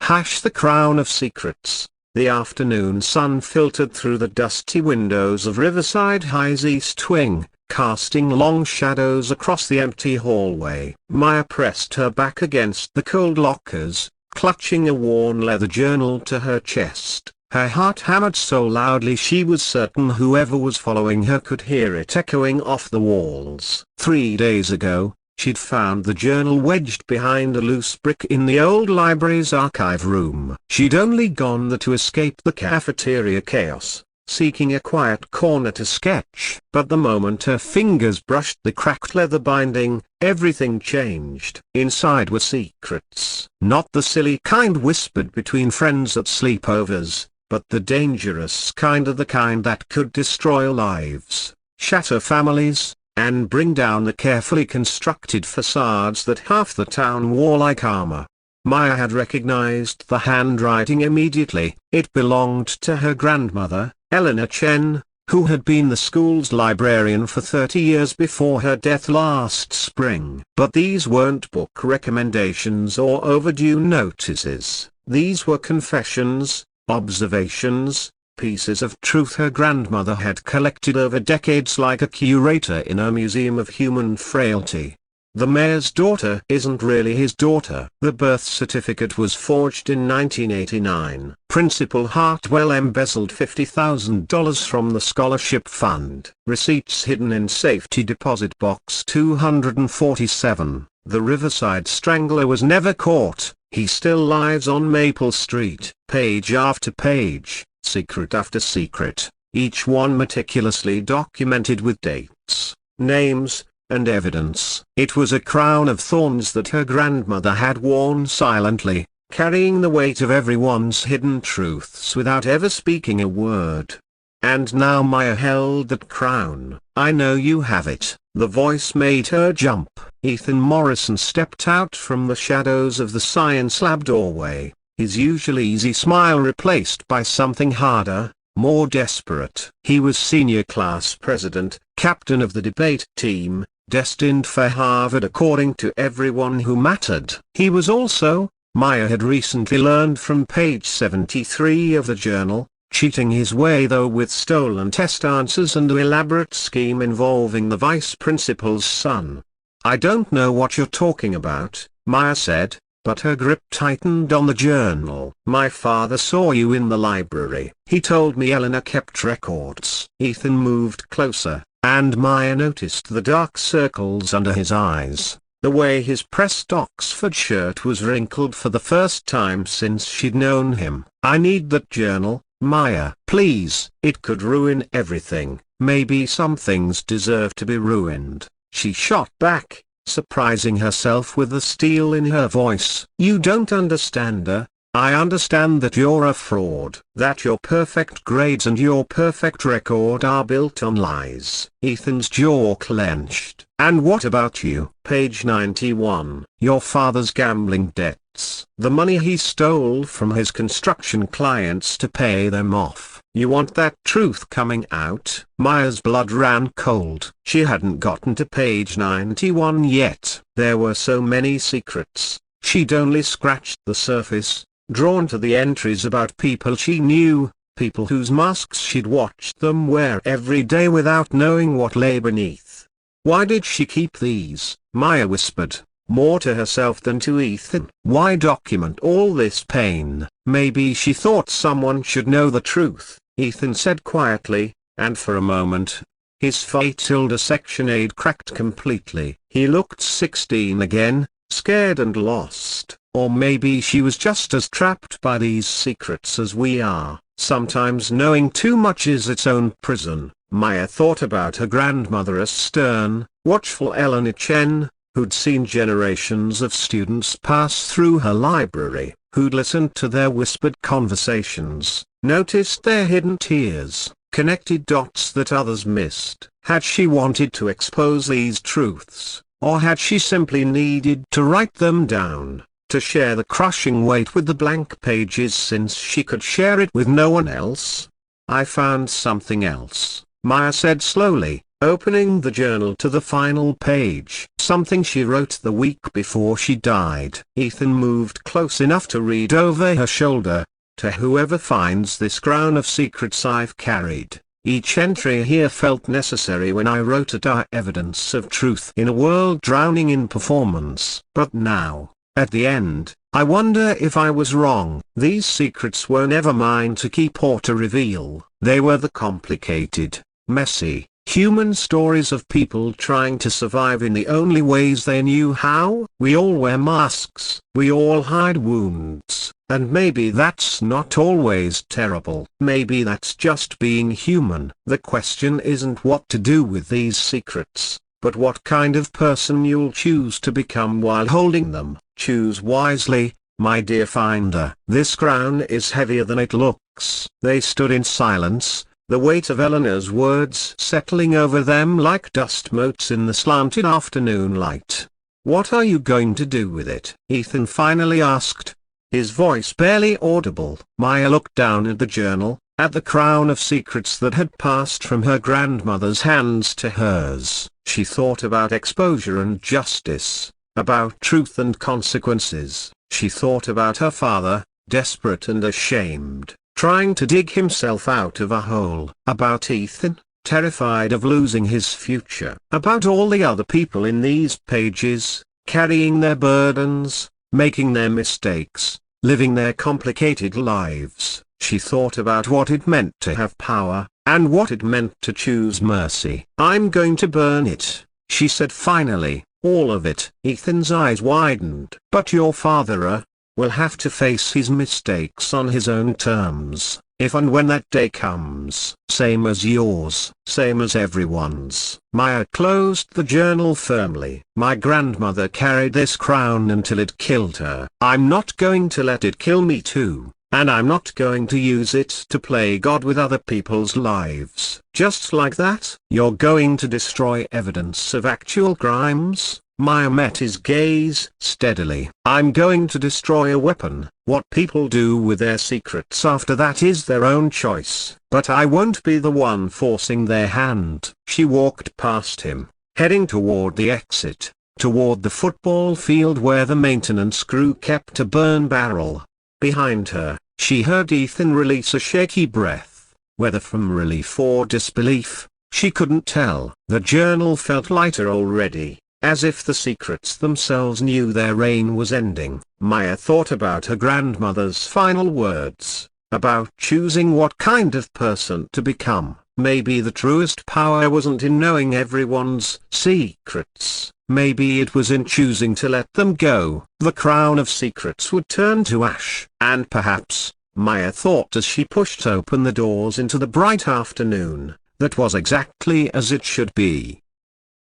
The crown of secrets. The afternoon sun filtered through the dusty windows of Riverside High's east wing, casting long shadows across the empty hallway. Maya pressed her back against the cold lockers, clutching a worn leather journal to her chest. Her heart hammered so loudly she was certain whoever was following her could hear it echoing off the walls. 3 days ago, she'd found the journal wedged behind a loose brick in the old library's archive room. She'd only gone there to escape the cafeteria chaos, seeking a quiet corner to sketch. But the moment her fingers brushed the cracked leather binding, everything changed. Inside were secrets. Not the silly kind whispered between friends at sleepovers, but the dangerous kind, of the kind that could destroy lives, shatter families, and bring down the carefully constructed facades that half the town wore like armor. Maya had recognized the handwriting immediately. It belonged to her grandmother, Eleanor Chen, who had been the school's librarian for 30 years before her death last spring. But these weren't book recommendations or overdue notices. These were confessions, observations, pieces of truth her grandmother had collected over decades like a curator in a museum of human frailty. The mayor's daughter isn't really his daughter. The birth certificate was forged in 1989. Principal Hartwell embezzled $50,000 from the scholarship fund. Receipts hidden in safety deposit box 247. The Riverside Strangler was never caught. He still lives on Maple Street. Page after page, secret after secret, each one meticulously documented with dates, names, and evidence. It was a crown of thorns that her grandmother had worn silently, carrying the weight of everyone's hidden truths without ever speaking a word. And now Maya held that crown. "I know you have it." The voice made her jump. Ethan Morrison stepped out from the shadows of the science lab doorway, his usual easy smile replaced by something harder, more desperate. He was senior class president, captain of the debate team, destined for Harvard according to everyone who mattered. He was also, Maya had recently learned from page 73 of the journal, cheating his way though with stolen test answers and an elaborate scheme involving the vice principal's son. "I don't know what you're talking about," Maya said, but her grip tightened on the journal. "My father saw you in the library. He told me Eleanor kept records." Ethan moved closer, and Maya noticed the dark circles under his eyes, the way his pressed Oxford shirt was wrinkled for the first time since she'd known him. "I need that journal, Maya. Please." It could ruin everything. Maybe some things deserve to be ruined. She shot back, surprising herself with the steel in her voice. "You don't understand her. I understand that you're a fraud. That your perfect grades and your perfect record are built on lies." Ethan's jaw clenched. "And what about you?" Page 91. "Your father's gambling debts. The money he stole from his construction clients to pay them off. You want that truth coming out?" Maya's blood ran cold. She hadn't gotten to page 91 yet. There were so many secrets. She'd only scratched the surface, drawn to the entries about people she knew, people whose masks she'd watched them wear every day without knowing what lay beneath. Why did she keep these? Maya whispered, more to herself than to Ethan. Why document all this pain? Maybe she thought someone should know the truth, Ethan said quietly, and for a moment, his Phi Tilde section aid cracked completely. He looked 16 again, scared and lost. Or maybe she was just as trapped by these secrets as we are. Sometimes knowing too much is its own prison. Maya thought about her grandmother, a stern, watchful Eleanor Chen, who'd seen generations of students pass through her library, who'd listened to their whispered conversations, noticed their hidden tears, connected dots that others missed. Had she wanted to expose these truths, or had she simply needed to write them down, to share the crushing weight with the blank pages since she could share it with no one else? I found something else, Maya said slowly, opening the journal to the final page. Something she wrote the week before she died. Ethan moved close enough to read over her shoulder. To whoever finds this crown of secrets I've carried. Each entry here felt necessary when I wrote it, are evidence of truth in a world drowning in performance. But now, at the end, I wonder if I was wrong. These secrets were never mine to keep or to reveal. They were the complicated, messy, human stories of people trying to survive in the only ways they knew how. We all wear masks. We all hide wounds. And maybe that's not always terrible. Maybe that's just being human. The question isn't what to do with these secrets, but what kind of person you'll choose to become while holding them. Choose wisely, my dear finder. This crown is heavier than it looks. They stood in silence, the weight of Eleanor's words settling over them like dust motes in the slanted afternoon light. What are you going to do with it? Ethan finally asked, his voice barely audible. Maya looked down at the journal, at the crown of secrets that had passed from her grandmother's hands to hers. She thought about exposure and justice, about truth and consequences. She thought about her father, desperate and ashamed, trying to dig himself out of a hole. About Ethan, terrified of losing his future. About all the other people in these pages, carrying their burdens, making their mistakes, living their complicated lives. She thought about what it meant to have power, and what it meant to choose mercy. I'm going to burn it, she said finally, all of it. Ethan's eyes widened. But your father, will have to face his mistakes on his own terms, if and when that day comes. Same as yours. Same as everyone's. Maya closed the journal firmly. My grandmother carried this crown until it killed her. I'm not going to let it kill me too, and I'm not going to use it to play God with other people's lives. Just like that, you're going to destroy evidence of actual crimes? Maya met his gaze steadily. I'm going to destroy a weapon. What people do with their secrets after that is their own choice. But I won't be the one forcing their hand. She walked past him, heading toward the exit, toward the football field where the maintenance crew kept a burn barrel. Behind her, she heard Ethan release a shaky breath, whether from relief or disbelief, she couldn't tell. The journal felt lighter already, as if the secrets themselves knew their reign was ending. Maya thought about her grandmother's final words, about choosing what kind of person to become. Maybe the truest power wasn't in knowing everyone's secrets. Maybe it was in choosing to let them go. The crown of secrets would turn to ash. And perhaps, Maya thought as she pushed open the doors into the bright afternoon, that was exactly as it should be.